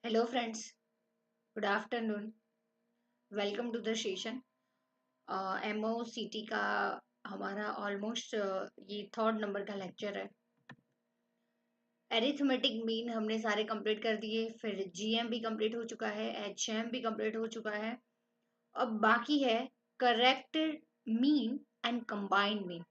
Hello friends, good afternoon. Welcome to the session. MOCT का हमारा almost ये third number का लेक्चर है। एरिथमेटिक मीन हमने सारे कंप्लीट कर दिए, फिर GM भी कंप्लीट हो चुका है, HM भी कंप्लीट हो चुका है। अब बाकी है corrected mean and combined mean.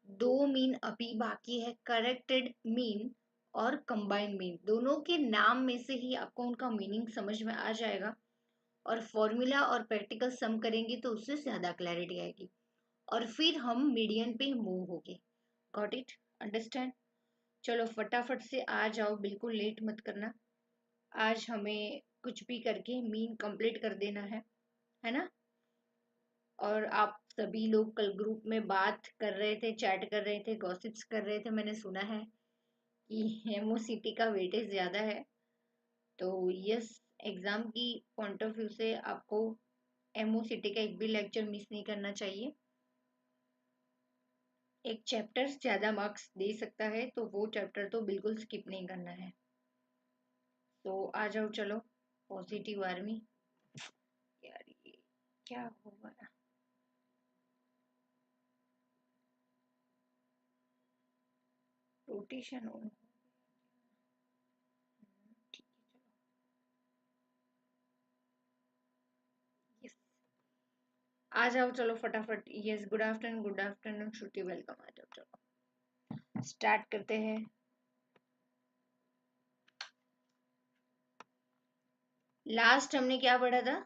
दो मीन अभी बाकी है, करेक्टेड मीन और कंबाइंड मीन। दोनों के नाम में से ही आपको उनका मीनिंग समझ में आ जाएगा और फॉर्मूला और प्रैक्टिकल सम करेंगे तो उससे ज़्यादा क्लैरिटी आएगी और फिर हम मीडियन पे मूव होंगे। Got it? अंडरस्टैंड? चलो फटाफट से आ जाओ, बिल्कुल लेट मत करना। आज हमें कुछ भी करके मीन कंप्लीट कर देना है ना? और आप सभी लोग कल ग्रुप में बात कर रहे थे, चैट कर रहे थे, गॉसिप्स कर रहे थे। मैंने सुना है कि MOCT का वेटेज ज़्यादा है। तो यस, एग्ज़ाम की पॉइंट ऑफ व्यू से आपको MOCT का एक भी लेक्चर मिस नहीं करना चाहिए। एक चैप्टर ज्यादा मार्क्स दे सकता है तो वो चैप्टर तो बिल्कुल स्किप नहीं करना है। तो आ जाओ, चलो। Positive army. यार ये क्या होगा ना। Rotation on. ठीक है, चलो। यस, आ जाओ चलो फटाफट। यस, गुड आफ्टरनून श्रुति, वेलकम। आ जाओ, चलो स्टार्ट करते हैं। लास्ट हमने क्या पढ़ा था?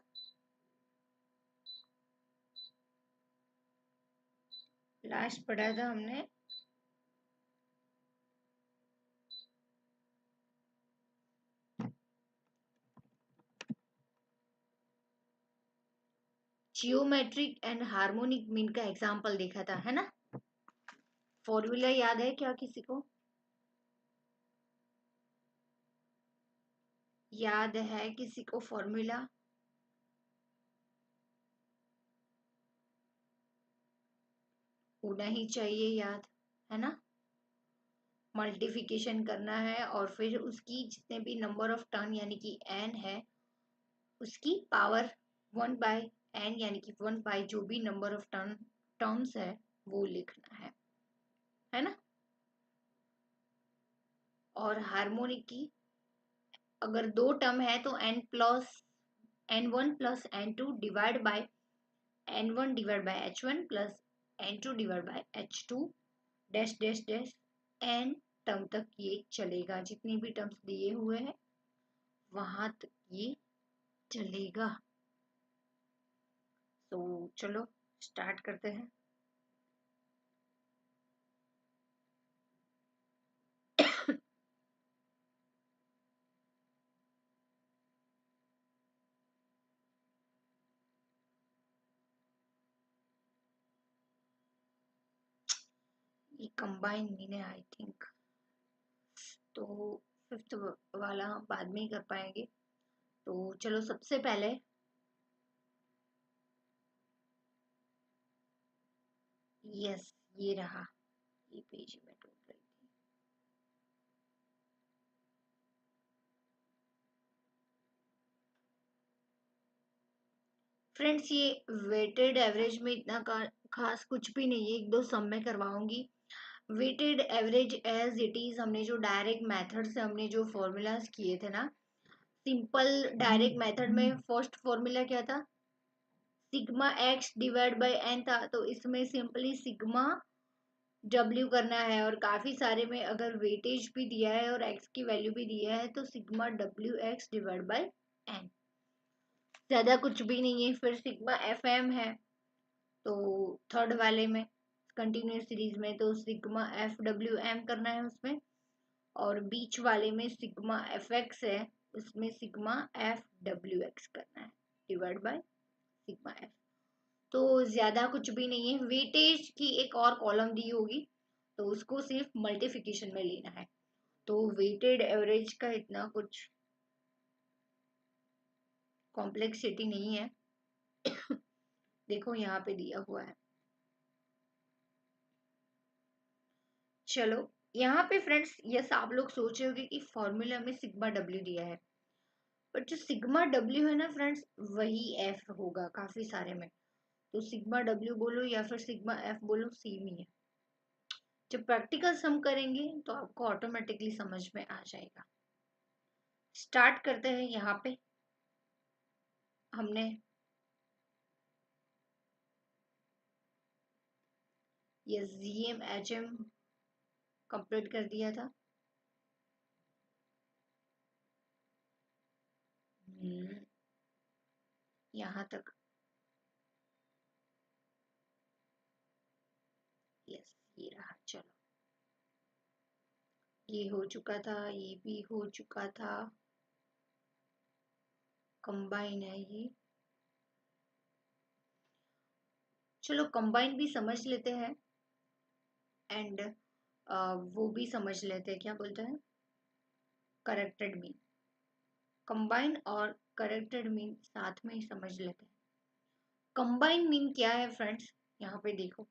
लास्ट पढ़ा था हमने जियोमेट्रिक एंड हार्मोनिक मीन का एग्जांपल देखा था, है ना? फॉर्मूला याद है क्या किसी को? याद है किसी को फॉर्मूला? होना ही चाहिए याद, है ना? मल्टीप्लिकेशन करना है और फिर उसकी जितने भी नंबर ऑफ टर्न यानी कि n है उसकी पावर 1/n यानी कि 1 बाय जो भी नंबर ऑफ टर्म्स है वो लिखना है ना? और हार्मोनिक की अगर दो टर्म है तो n1 + n2 divide by n1 divide by h1 plus n2 divide by h2 dash dash dash n term तक ये चलेगा। जितनी भी टर्म्स दिए हुए हैं वहां तक ये चलेगा। तो चलो स्टार्ट करते हैं। ये कंबाइन मीन है आई थिंक, तो फिफ्थ वाला हम बाद में ही कर पाएंगे। तो चलो सबसे पहले यस, ये रहा। ये पेज में ढूंढ रही थी। फ्रेंड्स, ये वेटेड एवरेज में इतना खास कुछ भी नहीं है, एक दो सम में करवाऊंगी। Weighted average as it is हमने जो डायरेक्ट मेथड से हमने जो फॉर्मूलाज किए थे ना, सिंपल डायरेक्ट मेथड में फर्स्ट फॉर्मूला क्या था? Sigma x divide by n था। तो इसमें सिंपली सिग्मा डब्ल्यू करना है और काफी सारे में अगर वेटेज भी दिया है और एक्स की वैल्यू भी दिया है तो sigma W x divide by n, ज्यादा कुछ भी नहीं है। फिर सिग्मा एफ एम है तो थर्ड वाले में कंटिन्यूस सीरीज में तो सिग्मा एफ डब्ल्यू एम करना है उसमें। और बीच वाले में सिग्मा एफ एक्स है, उसमें सिग्मा एफ डब्ल्यू एक्स करना है डिवाइड बाय सिग्मा एफ। तो ज्यादा कुछ भी नहीं है। वेटेज की एक और कॉलम दी होगी तो उसको सिर्फ मल्टीप्लिकेशन में लेना है। तो वेटेड एवरेज का इतना कुछ कॉम्प्लेक्सिटी नहीं है। देखो यहाँ पे दिया हुआ है। चलो यहाँ पे फ्रेंड्स, यस आप लोग सोच रहे होगे कि फॉर्मूला में सिग्मा डब्ल्यू दिया है। बट जो सिग्मा डब्ल्यू है ना फ्रेंड्स, वही एफ होगा काफी सारे में। तो सिग्मा डब्ल्यू बोलो या फिर सिग्मा एफ बोलो, सेम ही है। जब प्रैक्टिकल सम करेंगे तो आपको ऑटोमेटिकली समझ में आ जाएगा। स्टार्ट करते हैं। यहाँ पे हमने ये जीएम एचएम कंप्लीट कर दिया था। यहाँ तक यस, ये रहा। चलो, ये हो चुका था, ये भी हो चुका था। कंबाइन है ये। चलो कंबाइन भी समझ लेते हैं एंड वो भी समझ लेते हैं, क्या बोलते हैं, करेक्टेड मीन। कंबाइन और करेक्टेड मीन साथ में ही समझ लेते हैं। कंबाइन मीन क्या है फ्रेंड्स, यहाँ पे देखो।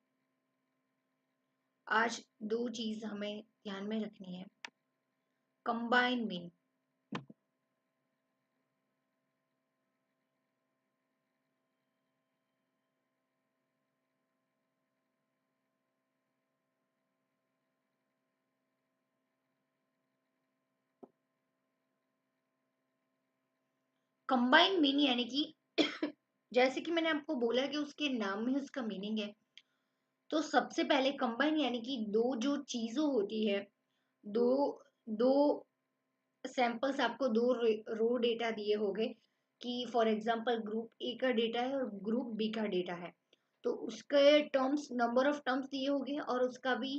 आज दो चीज हमें ध्यान में रखनी है। कंबाइन मीन, कंबाइन मीन यानी कि जैसे कि मैंने आपको बोला कि उसके नाम में उसका मीनिंग है। तो सबसे पहले कंबाइन यानी कि दो जो चीजों होती है, दो दो सैंपल्स, आपको दो रो डेटा दिए होंगे कि फॉर एग्जांपल ग्रुप ए का डेटा है और ग्रुप बी का डेटा है। तो उसके टर्म्स, नंबर ऑफ टर्म्स दिए होंगे और उसका भी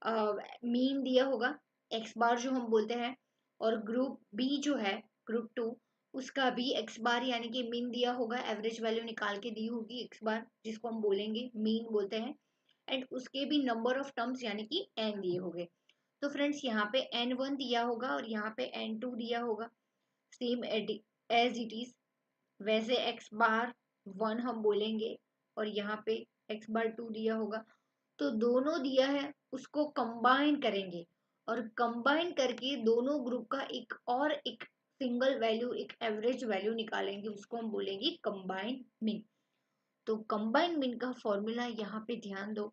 मीन दिया होगा, एक्स बार जो हम बोलते हैं। और ग्रुप बी जो है, ग्रुप टू, उसका भी एक्स बार यानी कि मीन दिया होगा, एवरेज वैल्यू निकाल के दी होगी एक्स बार, जिसको हम बोलेंगे मीन बोलते हैं। एंड उसके भी नंबर ऑफ टर्म्स यानी कि एन दिए होंगे। तो फ्रेंड्स यहाँ पे n1 दिया होगा और यहाँ पे n2 दिया होगा, सेम एज इट इज। वैसे x बार 1 हम बोलेंगे और यहाँ पे x बार 2 दिया होगा। तो दोनों दिया है, उसको कंबाइन करेंगे और कंबाइन करके दोनों ग्रुप का एक सिंगल वैल्यू, एक एवरेज वैल्यू निकालेंगे, उसको हम बोलेंगे कंबाइन मीन। तो कंबाइन मीन का फॉर्मूला यहाँ पे ध्यान दो।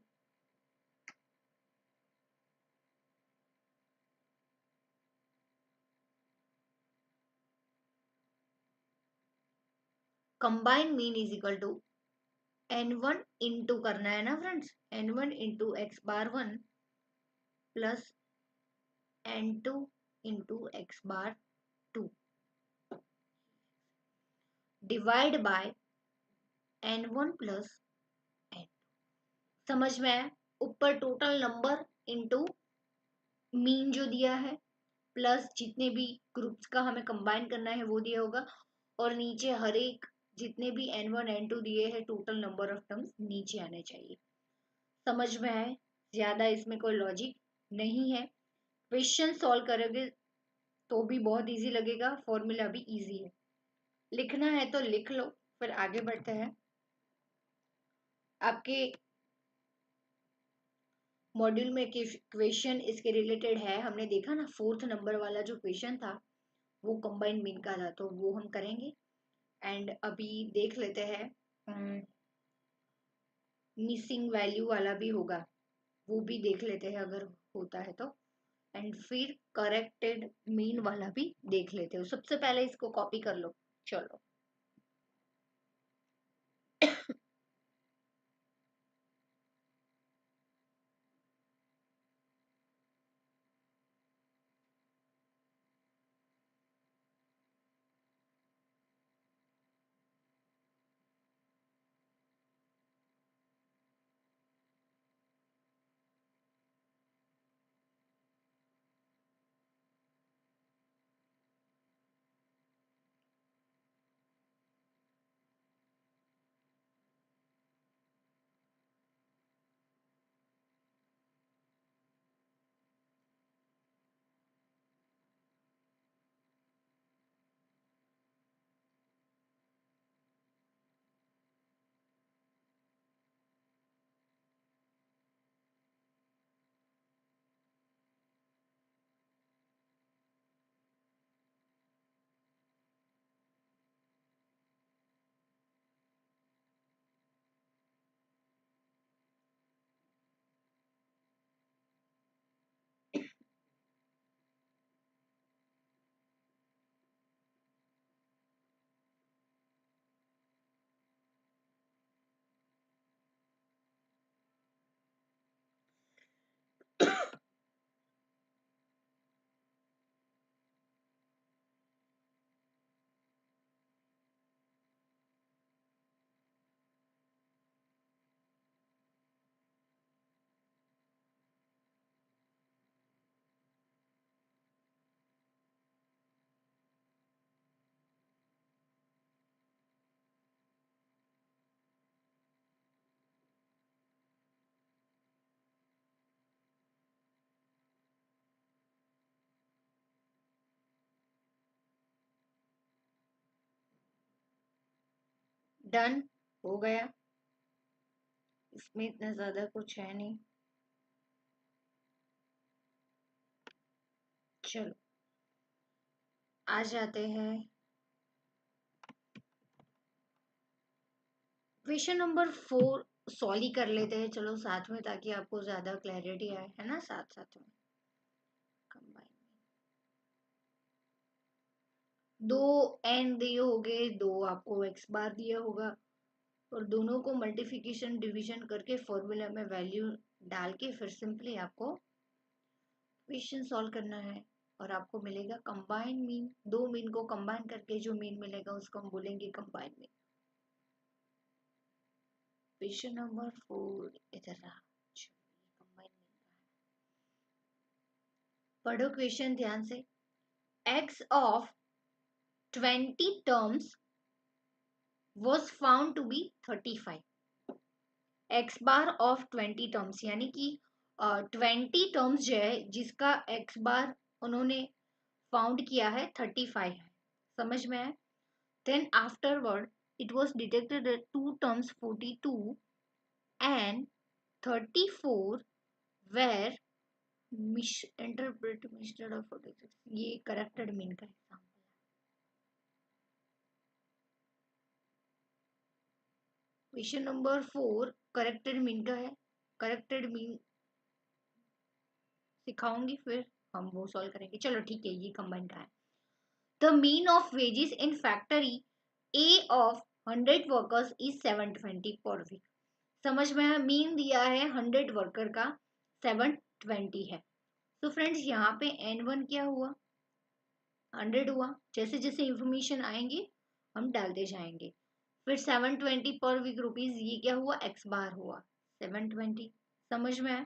Combine mean is equal to n1 into करना है ना friends, n1 into x bar 1 plus n2 into x bar 2 divide by n1 plus n। समझ में आया? ऊपर टोटल नंबर इंटू मीन जो दिया है, प्लस जितने भी ग्रुप्स का हमें कंबाइन करना है वो दिया होगा, और नीचे हर एक जितने भी n1 n2 दिए हैं, टोटल नंबर ऑफ टर्म्स नीचे आने चाहिए। समझ में आए? ज्यादा इसमें कोई लॉजिक नहीं है। क्वेश्चन सॉल्व करोगे तो भी बहुत इजी लगेगा, फॉर्मूला भी इजी है। लिखना है तो लिख लो, फिर आगे बढ़ते हैं। आपके मॉड्यूल में क्वेश्चन इसके रिलेटेड है, हमने देखा ना, फोर्थ नंबर वाला जो क्वेश्चन था वो कंबाइन मीन का था, तो वो हम करेंगे। एंड अभी देख लेते हैं, मिसिंग वैल्यू वाला भी होगा, वो भी देख लेते हैं अगर होता है तो। एंड फिर करेक्टेड मीन वाला भी देख लेते हो। सबसे पहले इसको कॉपी कर लो। चलो, डन हो गया, इसमें इतना ज्यादा कुछ है नहीं। चलो आ जाते हैं क्वेश्चन नंबर 4, सॉल्व ही कर लेते हैं चलो साथ में, ताकि आपको ज्यादा क्लैरिटी आए, है ना, साथ साथ में कंबाइन। दो एन दिए हो गए, दो आपको एक्स बार दिया होगा, और दोनों को मल्टीप्लिकेशन डिवीजन करके फॉर्मूला में वैल्यू डाल के फिर सिंपली आपको क्वेश्चन सॉल्व करना है, और आपको मिलेगा कंबाइन मीन। दो मीन को कंबाइन करके जो मीन मिलेगा उसको हम बोलेंगे कंबाइन मीन। क्वेश्चन नंबर 4 इधर रहा, कंबाइन मीन का है। पढ़ो क्वेश्चन ध्यान से। x of 20 terms was found to be 35। x bar of 20 terms, यानी कि 20 टर्म्स जो है जिसका x बार उन्होंने फाउंड किया है 35 है, समझ में है। Then afterward it was detected that two terms 42 and 34 were misinterpreted instead of 46। ये करेक्टेड मीन का एग्जाम्पल है। क्वेश्चन नंबर 4 करेक्टेड मीन का है। करेक्टेड मीन सिखाऊंगी फिर हम वो सॉल्व करेंगे। चलो ठीक है, ये कंबाइन का है। The mean of wages in factory A of 100 workers is 720 per week. समझ में, मीन दिया है 100 वर्कर का 720 है। तो फ्रेंड्स यहाँ पे N1 क्या हुआ, 100 हुआ। जैसे जैसे इंफॉर्मेशन आएंगे हम डालते जाएंगे। फिर 720 पर वीक रुपीज, ये क्या हुआ, एक्स बार हुआ 720। समझ में है,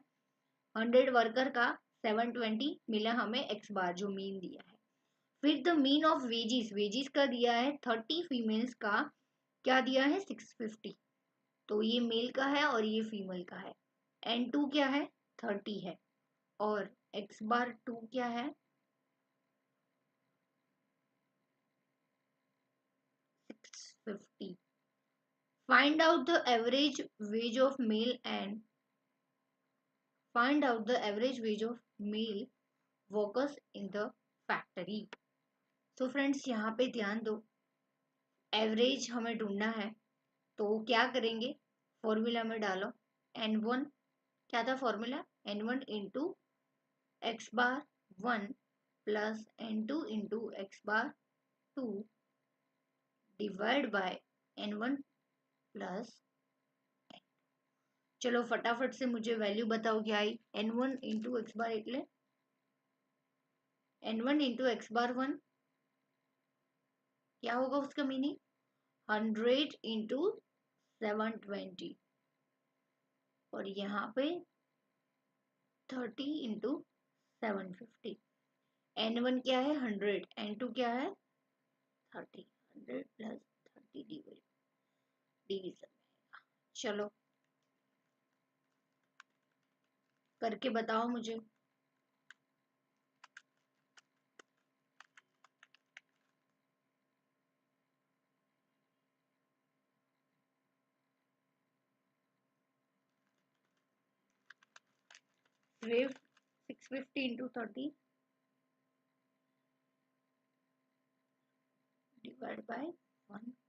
100 वर्कर का 720 मिला हमें एक्स बार जो मीन दिया है। फिर the mean of wages, wages का दिया है 30 फीमेल्स का क्या दिया है 650। तो ये मेल का है और ये फीमेल का है। N2 क्या है 30 है, और एक्स बार 2 क्या है 650। Find out the average wage of male and find out the average wage of male workers in the factory. तो फ्रेंड्स यहाँ पे ध्यान दो, एवरेज हमें ढूंढना है, तो क्या करेंगे, फॉर्मूला में डालो। N1 क्या था formula, N1 into x bar 1 plus N2 into x bar 2 divide by N1 plus. चलो फटाफट से मुझे वैल्यू बताओ क्या आई। N1 इंटू एक्स बार એટલે N1 इंटू एक्स बार 1 क्या होगा उसका मीनिंग, 100 इंटू 720, और यहाँ पे 30 इंटू 750। N1 क्या है 100, N2 क्या है 30, 100 प्लस 30 डिवीजन। चलो करके बताओ मुझे। वेव 650 इंटू 30 डिवाइड बाय 130।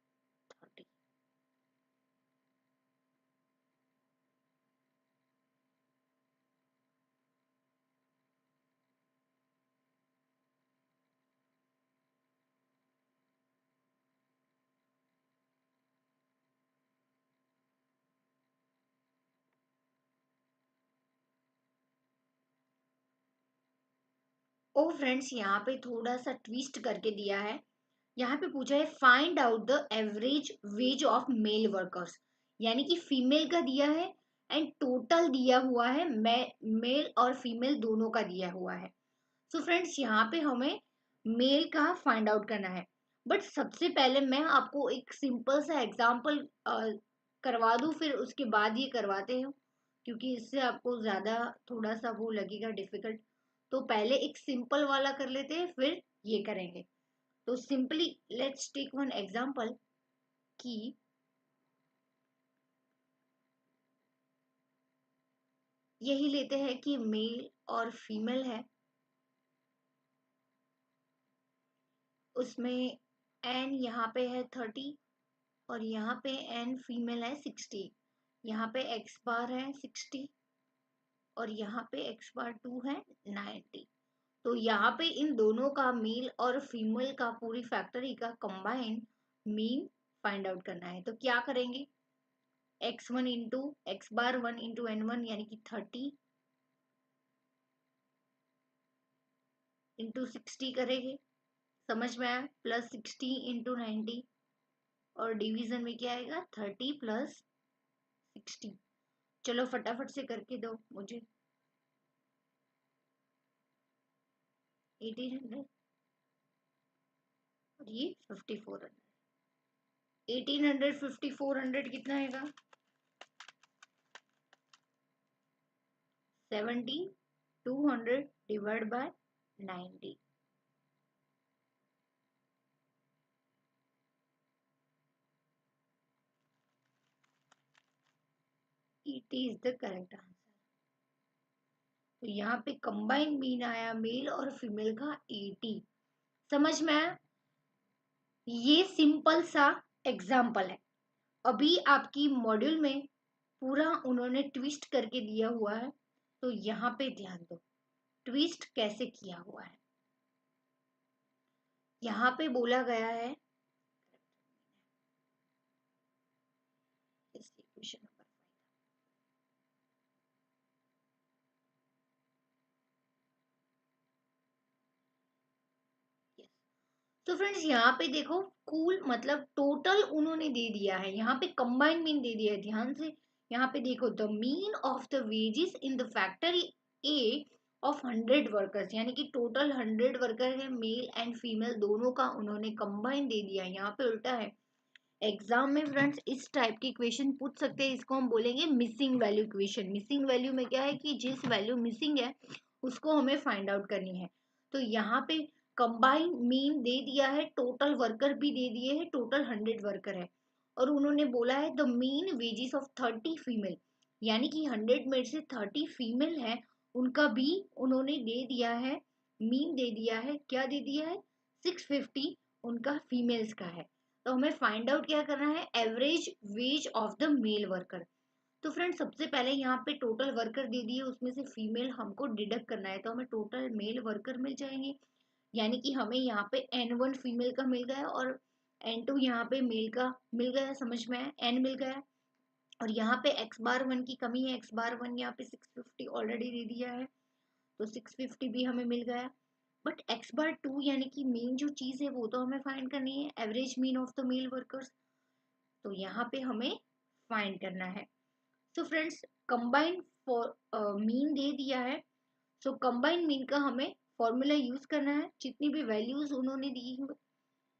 ओ फ्रेंड्स, यहाँ पे थोड़ा सा ट्विस्ट करके दिया है। यहाँ पे पूछा है find out the average wage of male workers, यानी कि फीमेल का दिया है एंड टोटल दिया हुआ है, मेल और फीमेल दोनों का दिया हुआ है। सो फ्रेंड्स यहाँ पे हमें मेल का फाइंड आउट करना है। बट सबसे पहले मैं आपको एक सिंपल सा एग्जांपल करवा दूं, फिर उसके बाद ये करवाते हैं, क्योंकि इससे आपको ज़्यादा थोड़ा सा वो लगेगा डिफिकल्ट। तो पहले एक सिंपल वाला कर लेते हैं, फिर ये करेंगे। तो simply let's take one example कि यही लेते हैं कि मेल और फीमेल है, उसमें एन यहाँ पे है 30 और यहाँ पे एन फीमेल है 60। यहाँ पे एक्स बार है 60 और यहाँ पे एक्स बार 2 है 90। तो यहाँ पे इन दोनों का मेल और फीमेल का पूरी फैक्टरी का कंबाइन मीन फाइंड आउट करना है। तो क्या करेंगे, x1 into x bar 1 into n1 यानी कि 30 इंटू 60 करेंगे, समझ में आया, प्लस 60 इंटू 90 और डिवीजन में क्या आएगा 30 प्लस 60। चलो फटाफट से करके दो मुझे। 1800 और ये 5400, 1800 5400 कितना आएगा 70, 200 divide by 90। It is the correct answer. तो यहाँ पे कंबाइंड मीन आया मेल और फीमेल का 80। समझ में आया, ये सिंपल सा एग्जाम्पल है। अभी आपकी मॉड्यूल में पूरा उन्होंने ट्विस्ट करके दिया हुआ है, तो यहाँ पे ध्यान दो ट्विस्ट कैसे किया हुआ है। यहाँ पे बोला गया है क्वेश्चन नंबर 5। तो फ्रेंड्स यहाँ पे देखो कुल मतलब टोटल उन्होंने दे दिया है, यहाँ पे कंबाइंड मीन दे दिया है, ध्यान से यहाँ पे देखो the mean of the wages in the factory A of 100 workers, यानी कि टोटल 100 वर्कर है, मेल एंड फीमेल दोनों का उन्होंने कंबाइन दे दिया है। यहाँ पे उल्टा है। एग्जाम में फ्रेंड्स इस टाइप की क्वेश्चन पूछ सकते हैं, इसको हम बोलेंगे missing value question. Missing value में क्या है कि जिस वैल्यू मिसिंग है उसको हमें फाइंड आउट करनी है। तो यहाँ पे कंबाइन मीन दे दिया है, टोटल वर्कर भी दे दिए है, टोटल 100 वर्कर है और उन्होंने बोला है the mean wages of 30 female, यानी कि 100 में से 30 फीमेल है उनका भी उन्होंने दे दिया है, मीन दे दिया है, क्या दे दिया है 650 उनका फीमेल्स का है। तो हमें फाइंड आउट क्या करना है, average wage of the male worker. तो फ्रेंड सबसे पहले यहाँ पे टोटल वर्कर दे दिए, उसमें से फीमेल हमको डिडक्ट करना है, तो हमें टोटल मेल वर्कर मिल जाएंगे, यानी कि हमें यहाँ पे n1 फीमेल का मिल गया और n2 यहाँ पे मेल का मिल गया, समझ में आया, n मिल गया। और यहाँ पे x बार 1 की कमी है, x बार 1 यहाँ पे 650 ऑलरेडी दे दिया है, तो 650 भी हमें मिल गया। बट x बार 2 यानी कि मेन जो चीज है वो तो हमें फाइंड करनी है, average mean of the male workers, तो यहाँ पे हमें फाइंड करना है। So friends combined for mean दे दिया है, सो कंबाइंड मीन का हमें फॉर्मूला यूज करना है, जितनी भी वैल्यूज उन्होंने दी है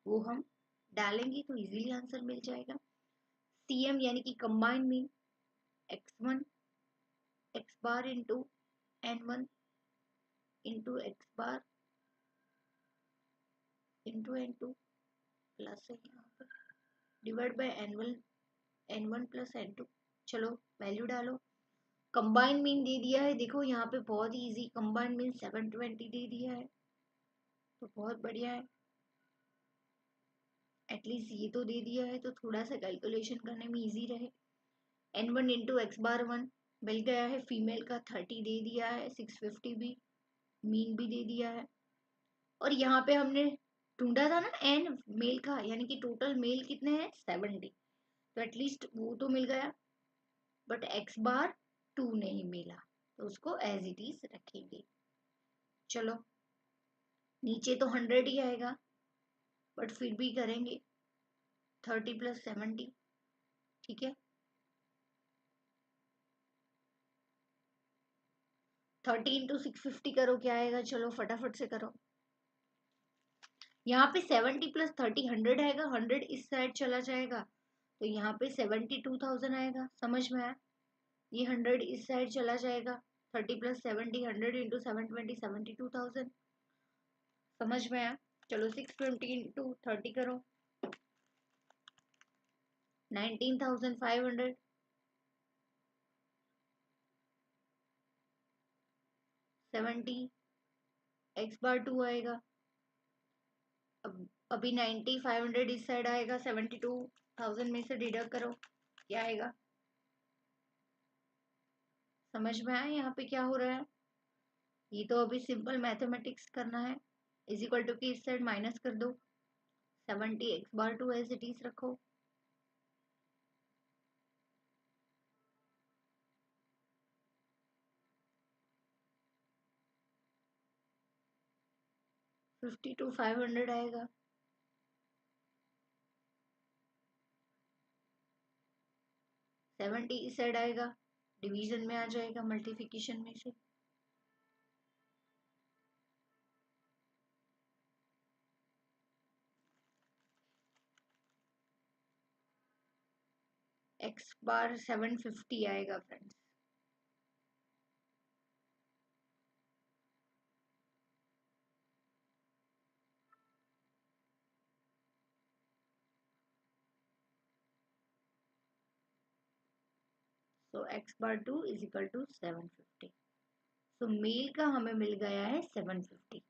वो हम डालेंगे तो इजीली आंसर मिल जाएगा। CM यानी कि combined mean x1 x bar into n1 into x bar into n2 plus है यहाँ पर divide by n1 plus n2। चलो वैल्यू डालो। कंबाइंड मीन दे दिया है, देखो यहाँ पे बहुत ही इजी, कंबाइंड मीन 720 दे दिया है, तो बहुत बढ़िया है, एटलीस्ट ये तो दे दिया है तो थोड़ा सा कैलकुलेशन करने में इजी रहे। n1 इंटू एक्स बार 1 मिल गया है, फीमेल का 30 दे दिया है, 650 भी मीन भी दे दिया है। और यहाँ पे हमने ढूंढा था ना n मेल का, यानी कि टोटल मेल कितने हैं 70, तो एटलीस्ट वो तो मिल गया, बट एक्स बार 2 नहीं मिला, तो उसको एज इट इज रखेंगे। चलो नीचे तो 100 ही आएगा, बट फिर भी करेंगे 30 प्लस 70, ठीक है। 30 इंटू 650 करो क्या आएगा, चलो फटाफट से करो। यहाँ पे 70 प्लस 30 100 आएगा, 100 इस साइड चला जाएगा तो यहाँ पे 72,000 आएगा, समझ में आया। ये 100 इस साइड चला जाएगा, 30 प्लस 70 100 इंटू 720 72,000, समझ में आया। चलो 620 इंटू 30 करो, 19,500, 70 एक्स बार टू आएगा। अब अभी 90 500 इस साइड आएगा, 72,000 में से डिडक्ट करो, क्या आएगा? समझ में आया यहाँ पे क्या हो रहा है? ये तो अभी सिंपल मैथमेटिक्स करना है। इज इक्वल टू की इस साइड माइनस कर दो, 70 x bar two as it is रखो। फिफ्टी टू 500 आएगा। 70 इस साइड आएगा, डिवीजन में आ जाएगा मल्टीप्लिकेशन में से। एक्स बार 750 आएगा friends. So x bar two is equal to 750। So male का हमें मिल गया है 750।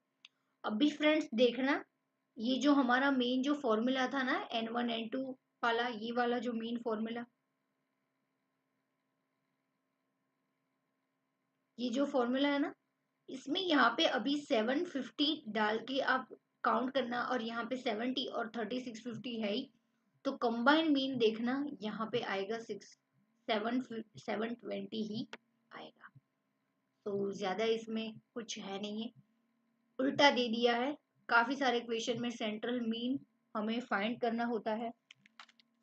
अभी फ्रेंड्स देखना, ये जो हमारा मेन जो फॉर्मूला था ना N1 N2 वाला, ये वाला जो मेन फॉर्मूला, ये जो फॉर्मूला है ना, इसमें यहाँ पे अभी 750 डाल के आप काउंट करना, और यहाँ पे 70 और 3650 है ही, तो कंबाइन मीन देखना यहाँ पे आएगा 720 ही आएगा। तो ज्यादा इसमें कुछ है नहीं है, उल्टा दे दिया है। काफी सारे क्वेश्चन में सेंट्रल मीन हमें फाइंड करना होता है,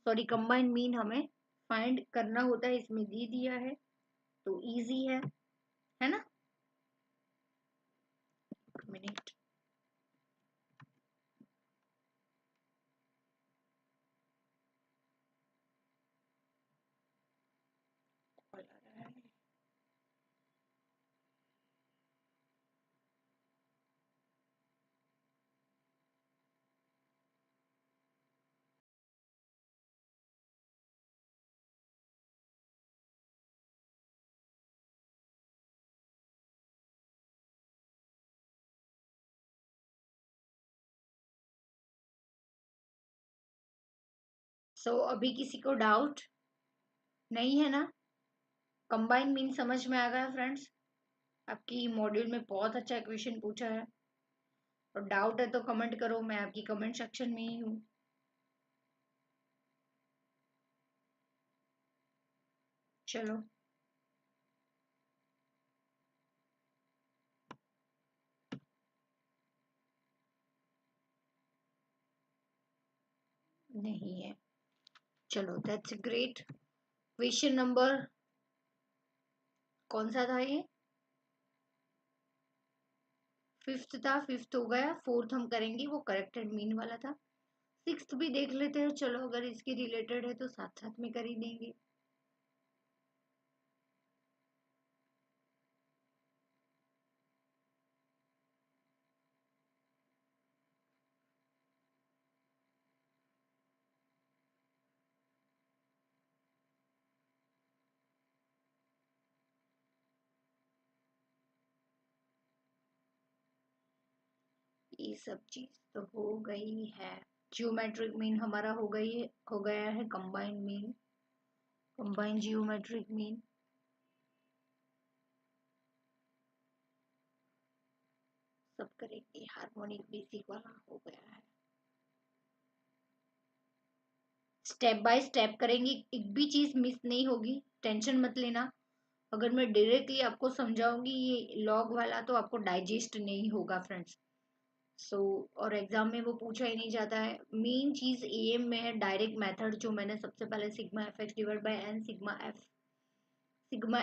सॉरी कंबाइंड मीन हमें फाइंड करना होता है, इसमें दे दिया है, तो इजी है ना? एक मिनट, कॉल आ रहा है। सो अभी किसी को डाउट नहीं है ना? कंबाइन मीन समझ में आ गया फ्रेंड्स? आपकी मॉड्यूल में बहुत अच्छा क्वेश्चन पूछा है, और डाउट है तो कमेंट करो, मैं आपकी कमेंट सेक्शन में ही हूँ। चलो, नहीं है, चलो दैट्स ग्रेट। क्वेश्चन नंबर कौन सा था ये? फिफ्थ था, फिफ्थ हो गया, फोर्थ हम करेंगे, वो करेक्टेड मीन वाला था। सिक्स्थ भी देख लेते हैं, चलो अगर इसके रिलेटेड है तो साथ साथ में कर ही देंगे। ये सब चीज तो हो गई है। जियोमेट्रिक मीन हमारा हो गया है combined mean, combined geometric mean. सब करेंगे, हार्मोनिक बेसिक वाला हो गया है। स्टेप बाय स्टेप करेंगे, एक भी चीज मिस नहीं होगी, टेंशन मत लेना। अगर मैं डायरेक्टली आपको समझाऊंगी ये लॉग वाला, तो आपको डाइजेस्ट नहीं होगा फ्रेंड्स। सो और एग्जाम में वो पूछा ही नहीं जाता है। मेन चीज एएम में है डायरेक्ट मेथड, जो मैंने सबसे पहले sigma F X divide by N, sigma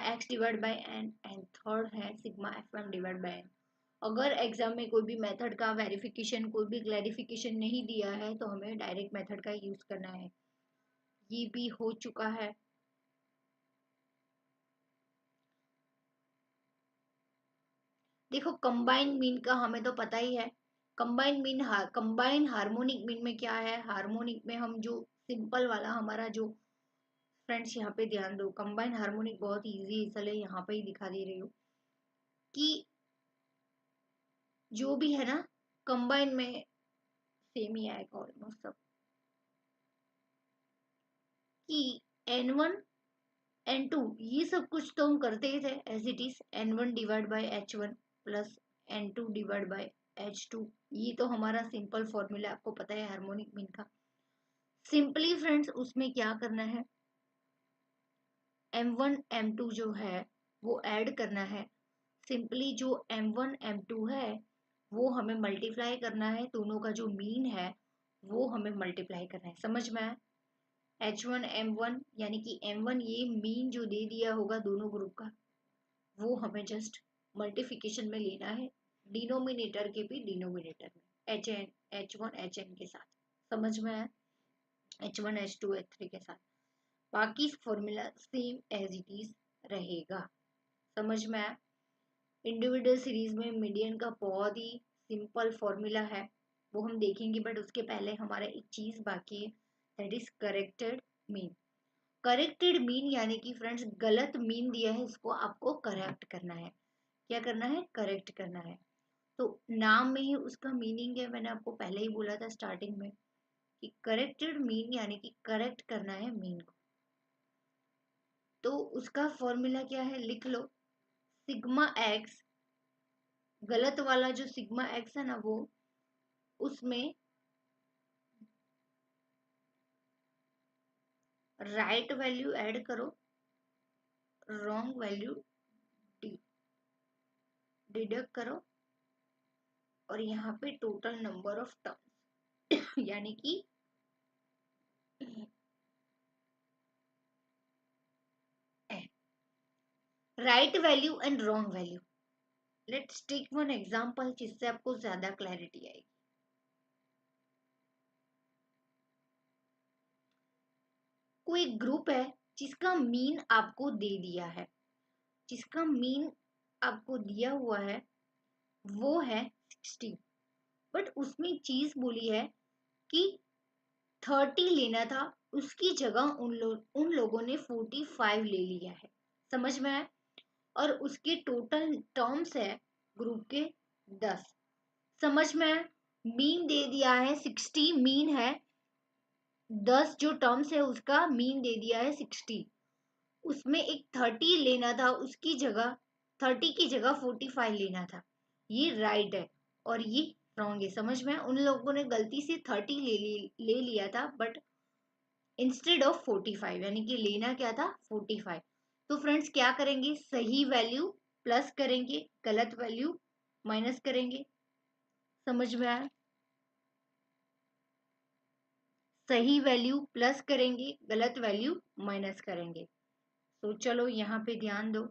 x divide by N, and third है sigma F M divide by N. अगर एग्जाम में कोई भी मेथड का वेरिफिकेशन, कोई भी क्लैरिफिकेशन नहीं दिया है, तो हमें डायरेक्ट मेथड का यूज करना है। ये भी हो चुका है। देखो कंबाइन मीन का हमें तो पता ही है। कंबाइन हार्मोनिक मीन में क्या है? हार्मोनिक में हम जो सिंपल वाला हमारा जो, फ्रेंड्स यहाँ पे ध्यान दो, कंबाइन हार्मोनिक बहुत इजी है, इसलिए यहाँ पे ही दिखा दे रही हूँ कि जो भी है ना, कंबाइन में सेम ही आएगा ऑलमोस्ट सब, कि N1 N2 ये सब कुछ तो हम करते ही थे as it is, N1 divide by H1 plus N2 divide by H2। ये तो हमारा सिंपल फॉर्मूला आपको पता है हार्मोनिक मीन का। सिंपली फ्रेंड्स उसमें क्या करना है, M1 M2 जो है वो ऐड करना है। सिंपली जो M1 M2 है वो हमें मल्टीप्लाई करना है, दोनों का जो मीन है वो हमें मल्टीप्लाई करना है। समझ में आया? H1 M1 यानी कि M1 ये मीन जो दे दिया होगा दोनों ग्रुप का, वो हमें जस्ट मल्टीप्लिकेशन में लेना है, डिनोमिनेटर के भी डिनोमिनेटर में, H1 HN के साथ। समझ में आया? H1 H2 H3 के साथ, बाकी formula same as it is रहेगा। समझ में आया? इंडिविजुअल सीरीज में मीडियन का बहुत ही सिंपल फॉर्मूला है, वो हम देखेंगे, बट उसके पहले हमारा एक चीज बाकी है, that is corrected mean. Corrected mean यानी कि फ्रेंड्स गलत मीन दिया है, इसको आपको करेक्ट करना है। क्या करना है? करेक्ट करना है। तो नाम में ही उसका मीनिंग है, मैंने आपको पहले ही बोला था स्टार्टिंग में कि करेक्टेड मीन यानी कि करेक्ट करना है मीन को। तो उसका फॉर्मूला क्या है, लिख लो। सिग्मा एक्स, गलत वाला जो सिग्मा एक्स है ना, वो उसमें राइट वैल्यू ऐड करो, रॉन्ग वैल्यू डिडक्ट करो, और यहाँ पे टोटल नंबर ऑफ टर्म्स यानी कि right value and wrong value. Let's take one example जिससे आपको ज्यादा क्लैरिटी आएगी। कोई ग्रुप है जिसका मीन आपको दे दिया है, जिसका मीन आपको दिया हुआ है वो है 60, बट उसमें चीज बोली है कि 30 लेना था, उसकी जगह उन लोगों ने 45 ले लिया है। समझ में आया? और उसके टोटल टर्म्स है ग्रुप के 10। समझ में आया? मीन दे दिया है 60, मीन है 10, जो टर्म्स है उसका मीन दे दिया है 60, उसमें एक 30 लेना था, उसकी जगह 30 की जगह 45 लेना था। ये राइट है और ये रॉन्ग है। समझ में? उन लोगों ने गलती से 30 ले लिया था, बट इंस्टेड ऑफ 45, यानी कि लेना क्या था 45। तो फ्रेंड्स क्या करेंगे, सही वैल्यू प्लस करेंगे, गलत वैल्यू माइनस करेंगे। समझ में आया? सही वैल्यू प्लस करेंगे, गलत वैल्यू माइनस करेंगे। तो चलो यहाँ पे ध्यान दो,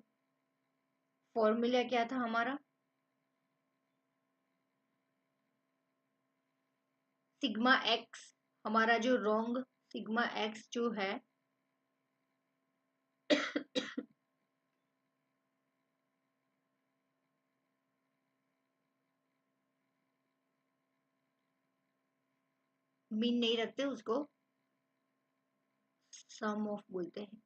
फॉर्मूला क्या था हमारा, सिग्मा एक्स, हमारा जो रॉन्ग सिग्मा एक्स जो है मीन नहीं रखते, उसको सम ऑफ बोलते हैं।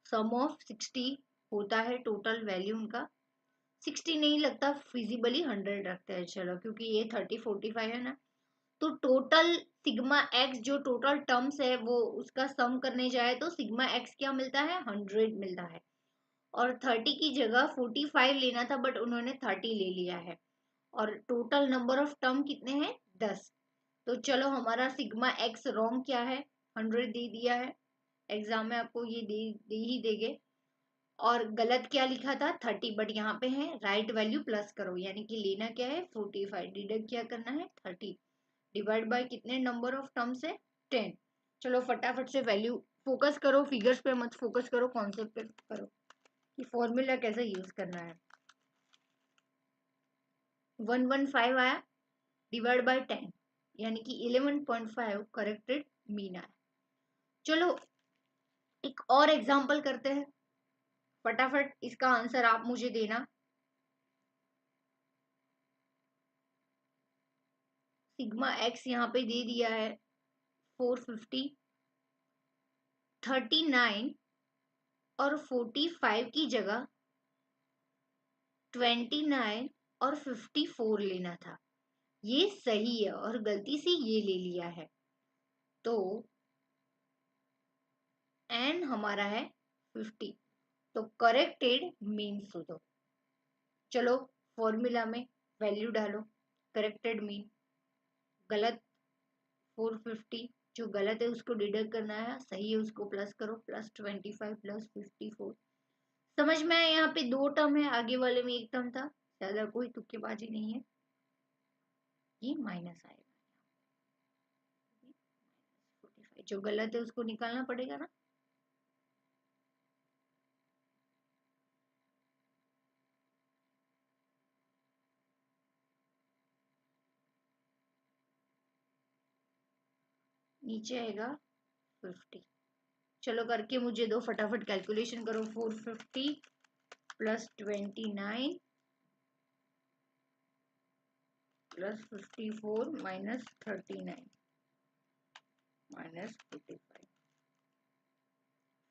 सम ऑफ 60 होता है टोटल वैल्यू उनका। 60 नहीं लगता फिजिबली, 100 रखते हैं चलो, क्योंकि ये 30 45 है ना। तो टोटल सिग्मा एक्स जो टोटल टर्म्स है वो उसका सम करने जाए तो सिग्मा एक्स क्या मिलता है, 100 मिलता है। और 30 की जगह 45 लेना था, बट उन्होंने 30 ले लिया है। और टोटल नंबर ऑफ टर्म कितने हैं, 10। तो चलो हमारा सिग्मा एक्स रॉन्ग क्या है, 100 दे दिया है, एग्जाम में आपको ये दे ही देंगे। और गलत क्या लिखा था, 30, बट यहाँ पे है राइट वैल्यू प्लस करो, यानी कि लेना क्या है 45, डिडक्ट क्या करना है 30, डिवाइड बाय कितने नंबर ऑफ टर्म्स है 10। चलो फटाफट से वैल्यू फोकस करो, फिगर्स पे मत फोकस करो, कॉन्सेप्ट पे करो कि फॉर्मूला कैसे यूज करना है। 115 आया, डिवाइड बाय 10 यानी कि 11.5 करेक्टेड मीन आया। चलो एक और एग्जांपल करते हैं, फटाफट इसका आंसर आप मुझे देना। सिग्मा एक्स यहाँ पे दे दिया है 450, 39 और 45 की जगह 29 और 54 लेना था। ये सही है और गलती से ये ले लिया है। तो n हमारा है 50। तो करेक्टेड मीन शोधो। चलो फॉर्मूला में वैल्यू डालो। करेक्टेड मीन गलत 450, जो गलत है उसको डिडक्ट करना है, सही है उसको प्लस करो, +25 +54। समझ में आया? यहाँ पे दो टर्म है, आगे वाले में एक टर्म था, ज्यादा कोई तुक्केबाजी नहीं है। ये माइनस आएगा, 45 जो गलत है उसको निकालना पड़ेगा ना। नीचे आएगा 50। चलो करके मुझे दो, फटाफट कैलकुलेशन करो। 450 +29 +54 -39 -45।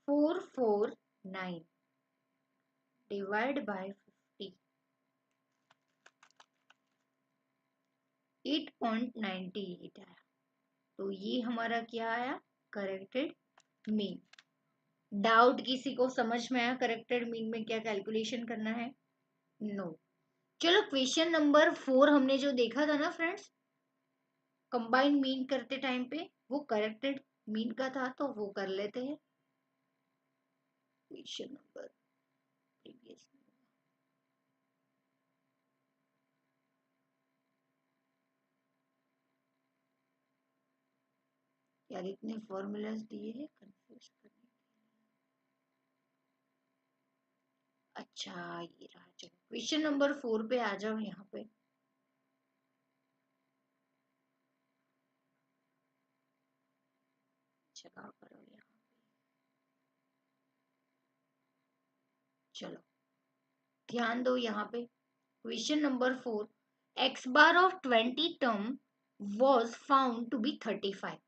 449 डिवाइड बाय 50, 8.98 आया। तो ये हमारा क्या आया? Corrected mean. डाउट किसी को समझ में आया करेक्टेड मीन में क्या कैलकुलेशन करना है? नो। चलो क्वेश्चन नंबर 4 हमने जो देखा था ना फ्रेंड्स, कंबाइंड मीन करते टाइम पे, वो करेक्टेड मीन का था, तो वो कर लेते हैं। क्वेश्चन नंबर प्रीवियस, यार इतने फॉर्मूलाज दिए हैं कंफ्यूज करने। अच्छा ये रहा। चलो क्वेश्चन नंबर 4 पे आ जाओ। यहाँ पे जगह करो यहाँ पे। चलो ध्यान दो यहाँ पे। Question number 4, x bar of 20 term was found to be 35।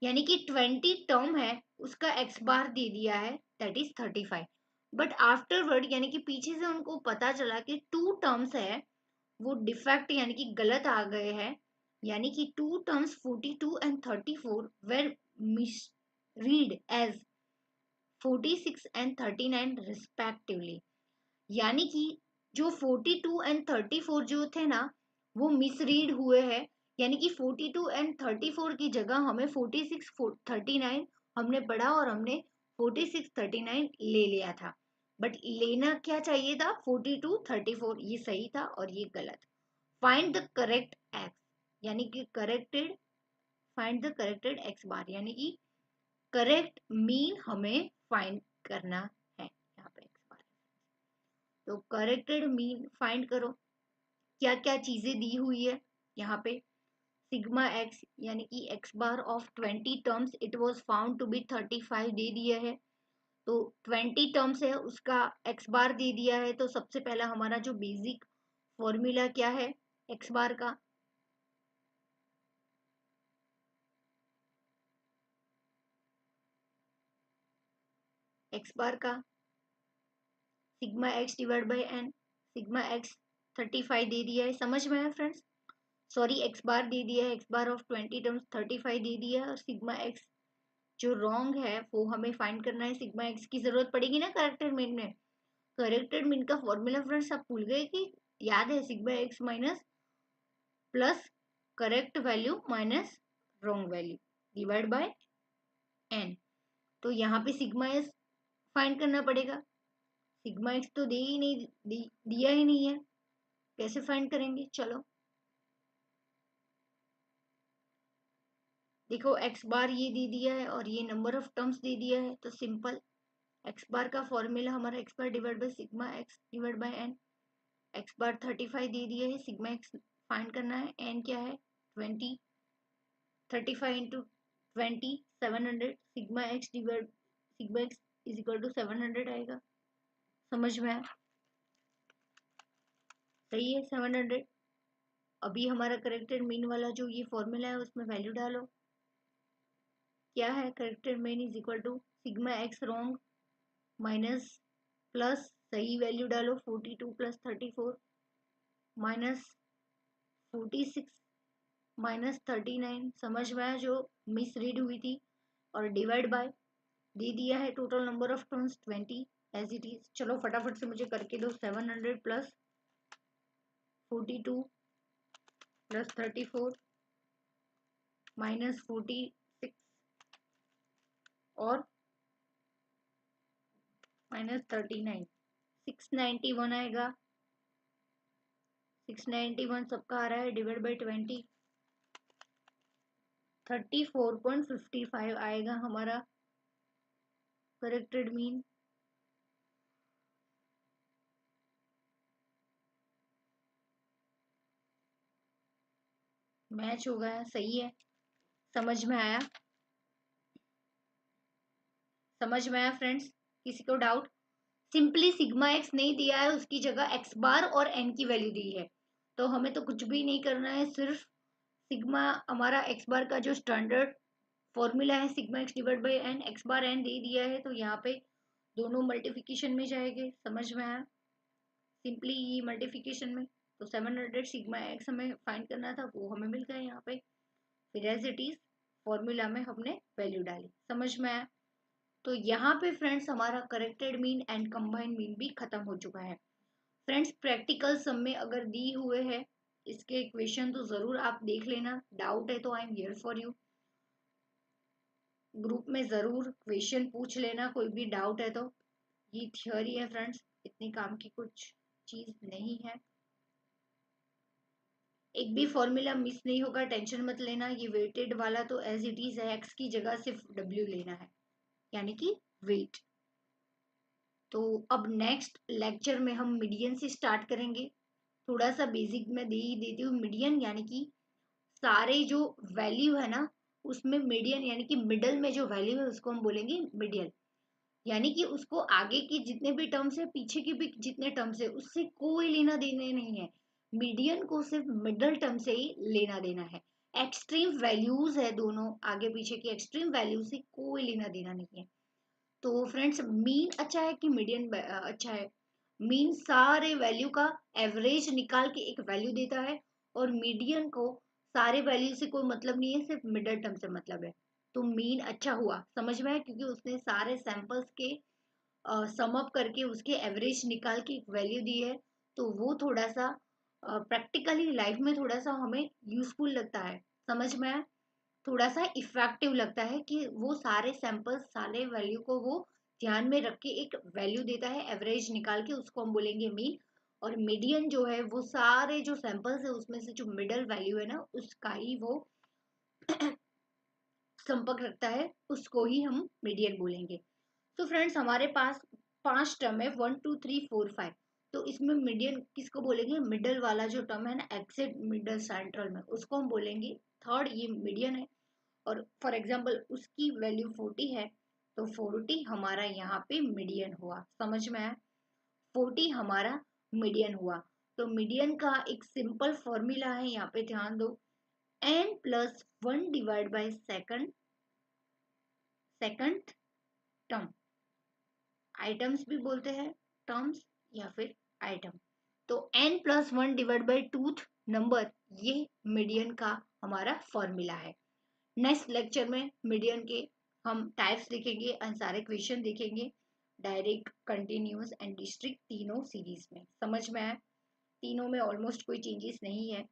यानी कि 20 टर्म है, उसका एक्स बार दे दिया है, दैट इज 35। बट आफ्टरवर्ड यानी कि पीछे से उनको पता चला कि टू टर्म्स है, वो डिफेक्ट यानी कि गलत आ गए हैं। यानी कि two terms 42 and 34 were misread as 46 and 39 respectively. यानी कि जो 42 एंड 34 जो थे ना, वो मिसरीड हुए हैं। यानी कि 42 एंड 34 की जगह हमें 46 39 हमने पढ़ा और हमने 46 39 ले लिया था। बट लेना क्या चाहिए था? 42 34, ये सही था और ये गलत। फाइंड द करेक्ट एक्स, यानी कि corrected, find the corrected X bar, यानी कि करेक्ट मीन हमें फाइंड करना है यहाँ पे एक्स बार। तो करेक्टेड मीन फाइंड करो। क्या क्या चीजें दी हुई है यहाँ पे? सिग्मा एक्स यानी कि x bar of 20 terms it was found to be 35 दे दिया है। तो 20 टर्म्स है, उसका एक्स बार दे दिया है। तो सबसे पहला हमारा जो बेसिक फॉर्मूला क्या है एक्स बार का? एक्स बार का sigma x divide by N. Sigma x 35 दे दिया है, समझ में आया फ्रेंड्स? सॉरी एक्स बार दे दिया है, एक्स बार ऑफ 20 टर्म्स 35 दे दिया है। और सिग्मा एक्स जो रॉन्ग है वो हमें फाइंड करना है। सिग्मा एक्स की जरूरत पड़ेगी ना करेक्टेड मीन में। करेक्टेड मीन का फॉर्मूला फ्रेंड्स आप भूल गए कि? याद है, sigma x minus plus correct value minus wrong value divide by n. तो यहाँ पे सिग्मा एक्स फाइंड करना पड़ेगा। सिग्मा एक्स तो दे ही नहीं, दिया ही नहीं है, कैसे फाइंड करेंगे? चलो देखो, एक्स बार ये दे दिया है और ये नंबर ऑफ टर्म्स दे दिया है। तो सिंपल एक्स बार का फॉर्मूला हमारा X bar divide by sigma x divide by N. X bar 35 दे दिया है, सिग्मा एक्स फाइंड करना है, एन क्या है 20। 35 into 20 700। Sigma x divide sigma x is equal to 700 आएगा। समझ में आया? सही है 700। अभी हमारा करेक्टेड मीन वाला जो ये फॉर्मूला है उसमें वैल्यू डालो। क्या है? Corrected mean is equal to sigma x wrong minus plus सही वैल्यू डालो 42 + 34 -46 -39, समझ में आया जो मिस रीड हुई थी, और डिवाइड बाय दे दिया है total number of terms 20 as it is. चलो फटाफट से मुझे करके दो। 700 प्लस 42 प्लस 34 माइनस 46 और माइनस 39, 691 आएगा। 691 सबका आ रहा है, डिवाइड बाई 20, 34.55 आएगा हमारा करेक्टेड मीन। मैच हो गया, सही है। समझ में आया? समझ में आया फ्रेंड्स? किसी को डाउट? सिंपली सिग्मा एक्स नहीं दिया है, उसकी जगह एक्स बार और एन की वैल्यू दी है, तो हमें तो कुछ भी नहीं करना है, सिर्फ सिग्मा हमारा एक्स बार का जो स्टैंडर्ड फॉर्मूला है sigma x divide by N, X bar N दे दिया है, तो यहाँ पे दोनों मल्टीप्लिकेशन में जाएंगे। समझ में आया? सिंपली ये मल्टीप्लिकेशन में, तो 700 सिग्मा एक्स हमें फाइंड करना था, वो हमें मिल गया यहाँ पे। फिर एज इट इज फॉर्मूला में हमने वैल्यू डाली। समझ में आया? तो यहाँ पे फ्रेंड्स हमारा corrected mean and combined mean भी खत्म हो चुका है। फ्रेंड्स प्रैक्टिकल सम में अगर दी हुए है इसके इक्वेशन तो जरूर आप देख लेना, डाउट है तो I am here for you. Group में जरूर क्वेश्चन पूछ लेना कोई भी डाउट है तो। ये थियोरी है फ्रेंड्स, इतनी काम की कुछ चीज नहीं है। एक भी फॉर्मूला मिस नहीं होगा, टेंशन मत लेना। ये वेटेड वाला तो एज इट इज है, एक्स की जगह सिर्फ डब्ल्यू लेना है, यानी कि वेट। तो अब नेक्स्ट लेक्चर में हम मीडियन से स्टार्ट करेंगे। थोड़ा सा बेसिक में दे ही देती हूँ। मीडियन यानी कि सारे जो वैल्यू है ना उसमें मीडियन यानी कि मिडल में जो वैल्यू है उसको हम बोलेंगे मीडियन, यानी कि उसको आगे की जितने भी टर्म्स है पीछे की भी जितने टर्म्स है उससे कोई लेना देना नहीं है। मीडियन को सिर्फ मिडल टर्म से ही लेना देना है। एक्सट्रीम वैल्यूज है दोनों, आगे पीछे की एक्सट्रीम वैल्यू से कोई लेना देना नहीं है। तो फ्रेंड्स मीन अच्छा है कि मीडियन अच्छा है? मीन सारे वैल्यू का एवरेज निकाल के एक वैल्यू देता है, और मीडियन को सारे वैल्यू से कोई मतलब नहीं है, सिर्फ मिडल टर्म से मतलब है। तो मीन अच्छा हुआ, समझ में है, क्योंकि उसने सारे सैंपल्स के सम अप करके उसके एवरेज निकाल के एक वैल्यू दी है। तो वो थोड़ा सा प्रैक्टिकली लाइफ में थोड़ा सा हमें यूजफुल लगता है। समझ में है? थोड़ा सा इफेक्टिव लगता है कि वो सारे सैंपल्स सारे वैल्यू को वो ध्यान में रख के एक वैल्यू देता है एवरेज निकाल के, उसको हम बोलेंगे मीन। और मीडियन जो है वो सारे जो सैंपल्स है उसमें से जो मिडल वैल्यू है ना उसका ही वो संपर्क रखता है, उसको ही हम मीडियन बोलेंगे। तो फ्रेंड्स हमारे पास 5 टर्म है, 1 2 3 4 5। तो इसमें मीडियन किसको बोलेंगे? मिडल वाला जो टर्म है ना एक्सिट मिडल सेंट्रल में, उसको हम बोलेंगे थर्ड, ये मीडियन है। और फॉर एग्जाम्पल उसकी वैल्यू 40 है, तो 40 हमारा यहाँ पे मीडियन हुआ। समझ में आया? 40 हमारा मीडियन हुआ। तो मीडियन का एक सिंपल फॉर्मूला है, यहाँ पे ध्यान दो, n+1 divide by second term. Items भी बोलते हैं टर्म्स या फिर आइटम। तो n+1 divide by tooth number, ये मीडियन का हमारा फॉर्मूला है। नेक्स्ट लेक्चर में मीडियन के हम टाइप्स देखेंगे और सारे क्वेश्चन देखेंगे, डायरेक्ट, कंटिन्यूस एंड डिस्ट्रिक्ट तीनों सीरीज में। समझ में आया? तीनों में ऑलमोस्ट कोई चेंजेस नहीं है,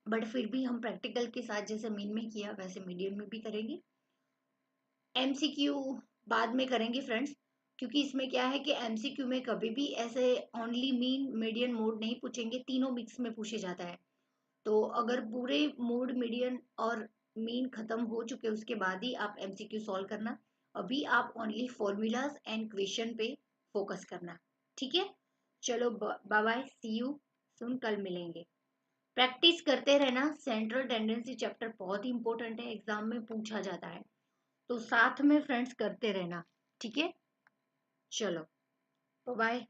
बट फिर भी हम प्रैक्टिकल के साथ जैसे मीन में किया वैसे मीडियन में भी करेंगे। एमसीक्यू बाद में करेंगे फ्रेंड्स, क्योंकि इसमें क्या है कि एमसीक्यू में कभी भी ऐसे ओनली मीन मीडियन मोड नहीं पूछेंगे, तीनों मिक्स में पूछे जाता है। तो अगर पूरे मोड मीडियन और मीन खत्म हो चुके उसके बाद ही आप एमसीक्यू सॉल्व करना। अभी आप ओनली फॉर्मूलाज एंड क्वेश्चन पे फोकस करना। ठीक है? चलो bye bye, see you soon, कल मिलेंगे। प्रैक्टिस करते रहना, सेंट्रल टेंडेंसी चैप्टर बहुत ही इंपॉर्टेंट है, एग्जाम में पूछा जाता है, तो साथ में फ्रेंड्स करते रहना। ठीक है? चलो बाय बाय।